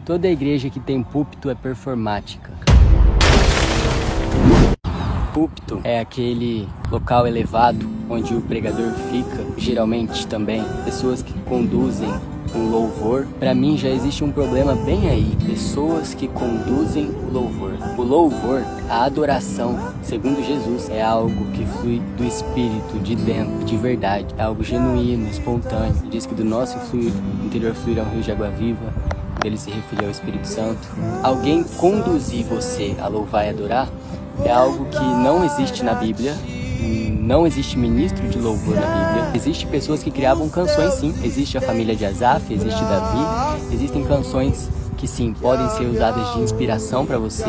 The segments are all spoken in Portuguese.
Toda igreja que tem púlpito é performática. Púlpito é aquele local elevado onde o pregador fica, geralmente também pessoas que conduzem um louvor. Para mim já existe um problema bem aí, pessoas que conduzem o louvor. O louvor, a adoração, segundo Jesus, é algo que flui do espírito, de dentro, de verdade, é algo genuíno, espontâneo. Ele diz que do nosso interior fluirá um rio de água viva. Ele se referia ao Espírito Santo. Alguém conduzir você a louvar e adorar é algo que não existe na Bíblia. Não existe ministro de louvor na Bíblia. Existem pessoas que criavam canções, sim. Existe a família de Asaf, existe Davi. Existem canções que, sim, podem ser usadas de inspiração para você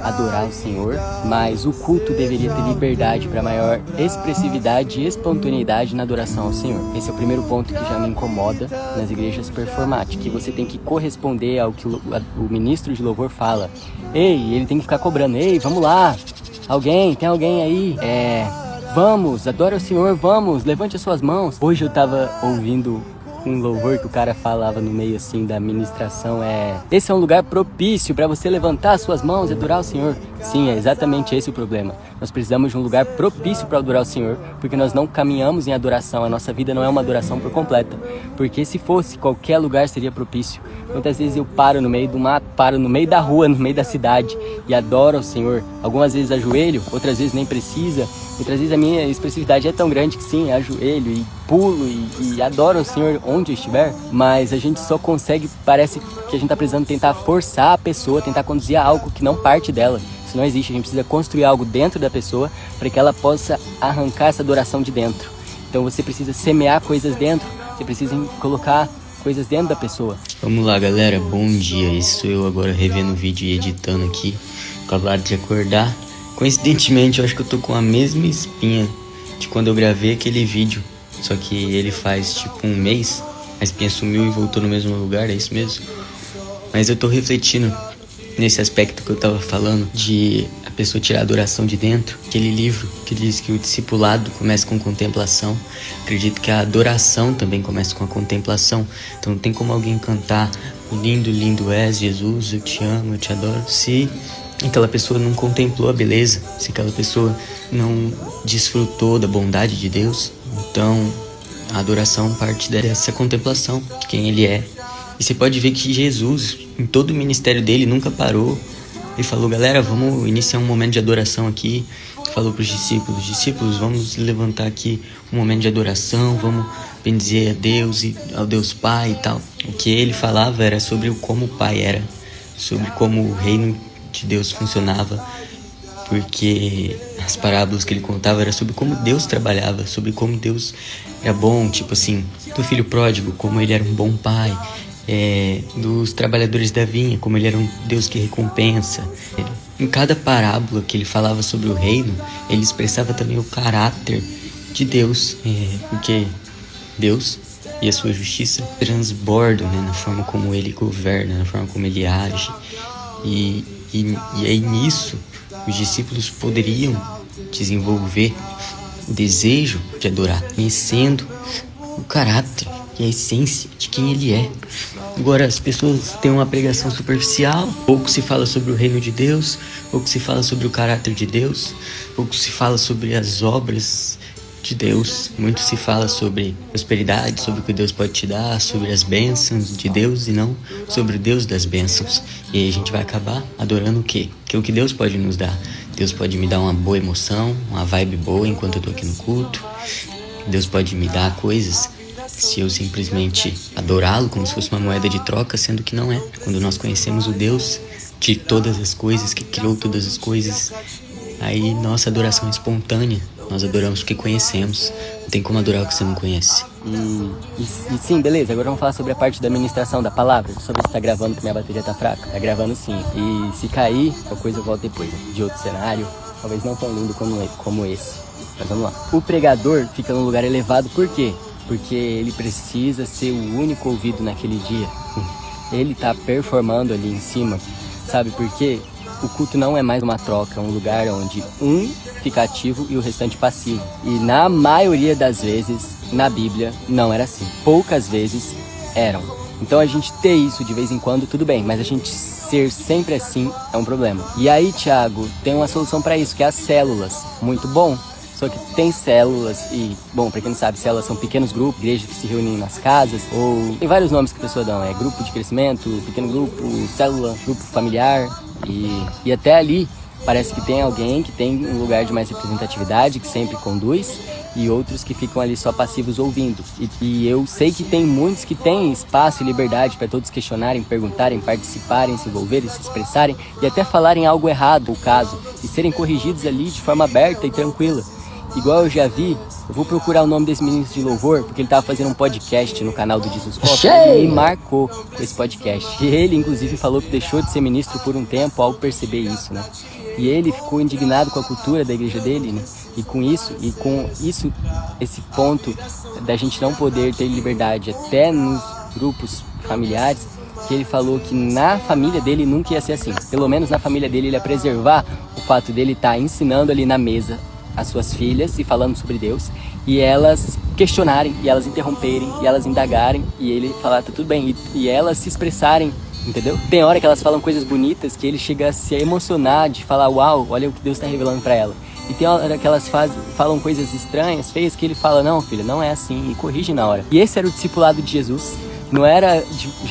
adorar o Senhor. Mas o culto deveria ter liberdade para maior expressividade e espontaneidade na adoração ao Senhor. Esse é o primeiro ponto que já me incomoda nas igrejas performáticas, que você tem que corresponder ao que o ministro de louvor fala. Ei, ele tem que ficar cobrando. Ei, vamos lá. Tem alguém aí? Vamos, adora o Senhor, vamos, levante as suas mãos. Hoje eu tava ouvindo um louvor que o cara falava no meio assim da ministração, esse é um lugar propício para você levantar as suas mãos e adorar o Senhor. Sim, é exatamente esse o problema. Nós precisamos de um lugar propício para adorar o Senhor, porque nós não caminhamos em adoração, a nossa vida não é uma adoração por completa. Porque se fosse, qualquer lugar seria propício. Muitas vezes eu paro no meio do mato, paro no meio da rua, no meio da cidade e adoro ao Senhor. Algumas vezes ajoelho, outras vezes nem precisa. Outras vezes a minha expressividade é tão grande que sim, ajoelho e pulo e adoro ao Senhor onde eu estiver. Mas a gente só consegue, parece que a gente tá precisando tentar forçar a pessoa, tentar conduzir a algo que não parte dela. Isso não existe, a gente precisa construir algo dentro da pessoa para que ela possa arrancar essa adoração de dentro. Então você precisa semear coisas dentro, você precisa colocar coisas dentro da pessoa. Vamos lá, galera, bom dia. Esse sou eu agora revendo o vídeo e editando aqui. Acabado de acordar. Coincidentemente, eu acho que eu tô com a mesma espinha de quando eu gravei aquele vídeo. Só que ele faz tipo um mês. A espinha sumiu e voltou no mesmo lugar, é isso mesmo? Mas eu tô refletindo nesse aspecto que eu tava falando de a pessoa tirar a adoração de dentro. Aquele livro que diz que o discipulado começa com contemplação. Acredito que a adoração também começa com a contemplação. Então não tem como alguém cantar lindo, lindo és Jesus, eu te amo, eu te adoro, se aquela pessoa não contemplou a beleza, se aquela pessoa não desfrutou da bondade de Deus. Então a adoração parte dessa contemplação de quem ele é. E você pode ver que Jesus, em todo o ministério dele, nunca parou. Ele falou, galera, vamos iniciar um momento de adoração aqui. Ele falou para os discípulos, vamos levantar aqui um momento de adoração, vamos bendizer a Deus e ao Deus Pai e tal. O que ele falava era sobre como o Pai era, sobre como o reino de Deus funcionava, porque as parábolas que ele contava era sobre como Deus trabalhava, sobre como Deus era bom, tipo assim, do filho pródigo, como ele era um bom pai, dos trabalhadores da vinha, como ele era um Deus que recompensa. Em cada parábola que ele falava sobre o reino, ele expressava também o caráter de Deus, porque Deus e a sua justiça transbordam, né, na forma como ele governa, na forma como ele age. E aí nisso os discípulos poderiam desenvolver o desejo de adorar, conhecendo o caráter e a essência de quem ele é. Agora as pessoas têm uma pregação superficial, pouco se fala sobre o reino de Deus, pouco se fala sobre o caráter de Deus, pouco se fala sobre as obras de Deus, muito se fala sobre prosperidade, sobre o que Deus pode te dar, sobre as bênçãos de Deus e não sobre o Deus das bênçãos. E aí a gente vai acabar adorando o quê? Que é o que Deus pode nos dar. Deus pode me dar uma boa emoção, uma vibe boa enquanto eu tô aqui no culto. Deus pode me dar coisas se eu simplesmente adorá-lo como se fosse uma moeda de troca, sendo que não é. Quando nós conhecemos o Deus de todas as coisas, que criou todas as coisas, aí nossa adoração é espontânea. Nós adoramos porque conhecemos. Não tem como adorar o que você não conhece. E sim, beleza. Agora vamos falar sobre a parte da ministração da palavra. Só ver se tá gravando, que minha bateria tá fraca. Tá gravando sim. E se cair, qualquer coisa eu volto depois, né? De outro cenário. Talvez não tão lindo como esse. Mas vamos lá. O pregador fica num lugar elevado por quê? Porque ele precisa ser o único ouvido naquele dia. Ele tá performando ali em cima. Sabe por quê? O culto não é mais uma troca, é um lugar onde um fica ativo e o restante passivo. E na maioria das vezes, na Bíblia, não era assim. Poucas vezes eram. Então a gente ter isso de vez em quando, tudo bem, mas a gente ser sempre assim é um problema. E aí, Thiago, tem uma solução para isso, que é as células. Muito bom. Só que tem células e, bom, pra quem não sabe, células são pequenos grupos, igrejas que se reúnem nas casas, ou tem vários nomes que a pessoa dá, grupo de crescimento, pequeno grupo, célula, grupo familiar, e até ali parece que tem alguém que tem um lugar de mais representatividade, que sempre conduz, e outros que ficam ali só passivos ouvindo. E eu sei que tem muitos que têm espaço e liberdade para todos questionarem, perguntarem, participarem, se envolverem, se expressarem, e até falarem algo errado, o caso, e serem corrigidos ali de forma aberta e tranquila. Igual eu já vi, eu vou procurar o nome desse ministro de louvor, porque ele tava fazendo um podcast no canal do Jesus Cop, e me marcou esse podcast. E ele, inclusive, falou que deixou de ser ministro por um tempo ao perceber isso, né? E ele ficou indignado com a cultura da igreja dele, né? E com isso, esse ponto da gente não poder ter liberdade até nos grupos familiares, que ele falou que na família dele nunca ia ser assim. Pelo menos na família dele ele ia preservar o fato dele estar ensinando ali na mesa as suas filhas e falando sobre Deus, e elas questionarem, e elas interromperem, e elas indagarem, e ele falar, tá tudo bem, e elas se expressarem, entendeu? Tem hora que elas falam coisas bonitas que ele chega a se emocionar de falar, uau, olha o que Deus está revelando para ela. E tem hora que elas falam coisas estranhas, feias, que ele fala, não, filha, não é assim, e corrige na hora. E esse era o discipulado de Jesus. Não era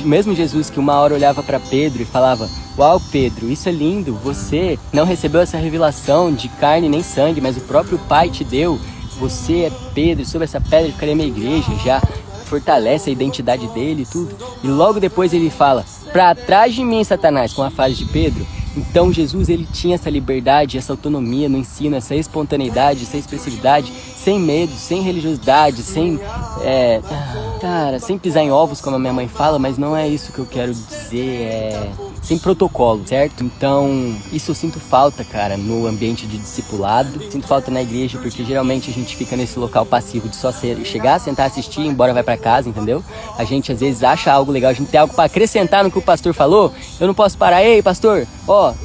mesmo Jesus que uma hora olhava para Pedro e falava, uau, Pedro, isso é lindo, você não recebeu essa revelação de carne nem sangue, mas o próprio Pai te deu. Você é Pedro, sobre essa pedra ficaria minha igreja, já fortalece a identidade dele e tudo. E logo depois ele fala, para trás de mim, Satanás, com a frase de Pedro. Então Jesus, ele tinha essa liberdade, essa autonomia no ensino, essa espontaneidade, essa expressividade, sem medo, sem religiosidade, sem pisar em ovos, como a minha mãe fala, mas não é isso que eu quero dizer, sem protocolo, certo? Então, isso eu sinto falta, cara, no ambiente de discipulado. Sinto falta na igreja, porque geralmente a gente fica nesse local passivo de só chegar, sentar, assistir, ir embora, vai pra casa, entendeu? A gente às vezes acha algo legal, a gente tem algo pra acrescentar no que o pastor falou. Eu não posso parar, ei, pastor,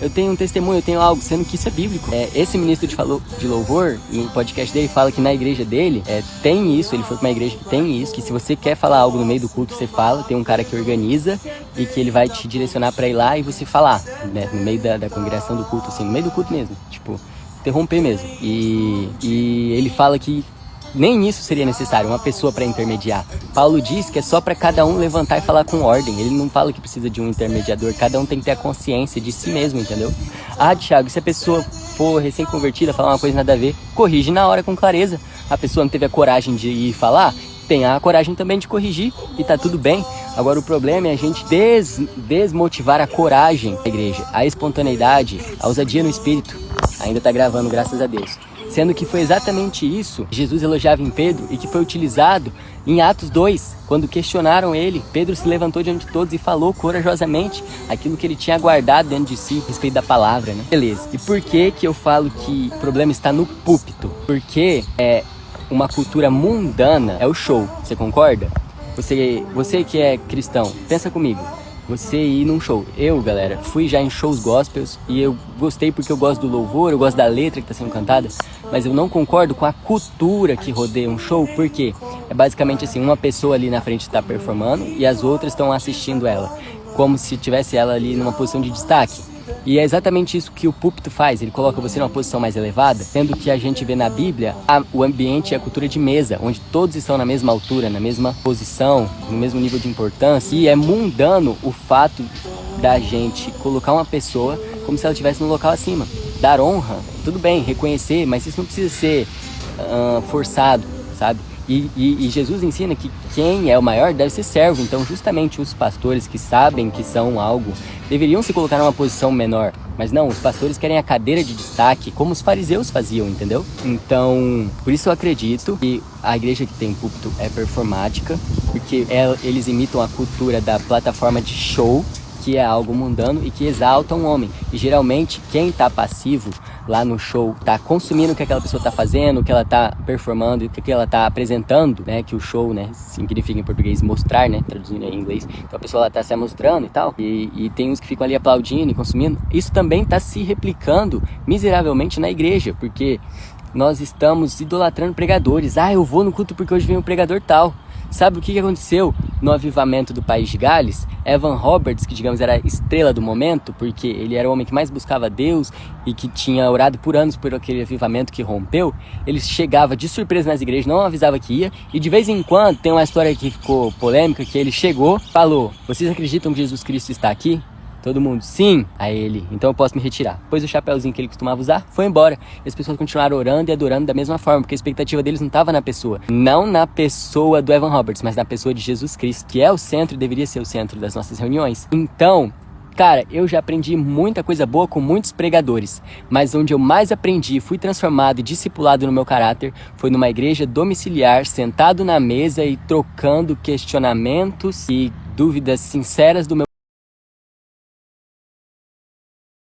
eu tenho um testemunho, eu tenho algo, sendo que isso é bíblico. Esse ministro de louvor, no podcast dele, fala que na igreja dele tem isso, ele foi pra uma igreja que tem isso, que se você quer falar algo no meio do culto, você fala, tem um cara que organiza e que ele vai te direcionar pra ir lá e você falar, né, no meio da congregação do culto, assim, no meio do culto mesmo, tipo, interromper mesmo. E ele fala que nem isso seria necessário, uma pessoa para intermediar. Paulo diz que é só para cada um levantar e falar com ordem. Ele não fala que precisa de um intermediador, cada um tem que ter a consciência de si mesmo, entendeu? Ah, Thiago, se a pessoa for recém-convertida, falar uma coisa nada a ver, corrige na hora com clareza. A pessoa não teve a coragem de ir falar, tenha a coragem também de corrigir e tá tudo bem. Agora o problema é a gente desmotivar a coragem da igreja, a espontaneidade, a ousadia no espírito. Ainda tá gravando, graças a Deus. Sendo que foi exatamente isso que Jesus elogiava em Pedro e que foi utilizado em Atos 2, quando questionaram ele. Pedro se levantou diante de todos e falou corajosamente aquilo que ele tinha guardado dentro de si a respeito da palavra, né? Beleza. E por que eu falo que o problema está no púlpito? Porque uma cultura mundana é o show, você concorda? Você que é cristão, pensa comigo. Você ir num show. Eu, galera, fui já em shows gospels e eu gostei porque eu gosto do louvor, eu gosto da letra que está sendo cantada, mas eu não concordo com a cultura que rodeia um show, porque é basicamente assim, uma pessoa ali na frente está performando e as outras estão assistindo ela, como se tivesse ela ali numa posição de destaque. E é exatamente isso que o púlpito faz, ele coloca você numa posição mais elevada, sendo que a gente vê na Bíblia o ambiente e a cultura de mesa, onde todos estão na mesma altura, na mesma posição, no mesmo nível de importância, e é mundano o fato da gente colocar uma pessoa como se ela estivesse no local acima. Dar honra, tudo bem, reconhecer, mas isso não precisa ser forçado, sabe? E Jesus ensina que quem é o maior deve ser servo. Então justamente os pastores que sabem que são algo deveriam se colocar numa posição menor. Mas não, os pastores querem a cadeira de destaque, como os fariseus faziam, entendeu? Então, por isso eu acredito que a igreja que tem púlpito é performática, porque eles imitam a cultura da plataforma de show, que é algo mundano e que exalta um homem. E geralmente quem está passivo lá no show está consumindo o que aquela pessoa está fazendo, o que ela está performando, o que ela está apresentando, né? Que o show, né, significa em português mostrar, né? Traduzindo em inglês. Então a pessoa está se mostrando e tal. E tem uns que ficam ali aplaudindo e consumindo. Isso também está se replicando miseravelmente na igreja, porque nós estamos idolatrando pregadores. Ah, eu vou no culto porque hoje vem um pregador tal. Sabe o que aconteceu no avivamento do País de Gales? Evan Roberts, que digamos era a estrela do momento, porque ele era o homem que mais buscava Deus e que tinha orado por anos por aquele avivamento que rompeu, ele chegava de surpresa nas igrejas, não avisava que ia, e de vez em quando, tem uma história que ficou polêmica, que ele chegou, falou: vocês acreditam que Jesus Cristo está aqui? Todo mundo, sim. Aí ele, então eu posso me retirar. Pôs o chapéuzinho que ele costumava usar, foi embora. E as pessoas continuaram orando e adorando da mesma forma, porque a expectativa deles não estava na pessoa. Não na pessoa do Evan Roberts, mas na pessoa de Jesus Cristo, que é o centro e deveria ser o centro das nossas reuniões. Então, cara, eu já aprendi muita coisa boa com muitos pregadores, mas onde eu mais aprendi, fui transformado e discipulado no meu caráter, foi numa igreja domiciliar, sentado na mesa e trocando questionamentos e dúvidas sinceras do meu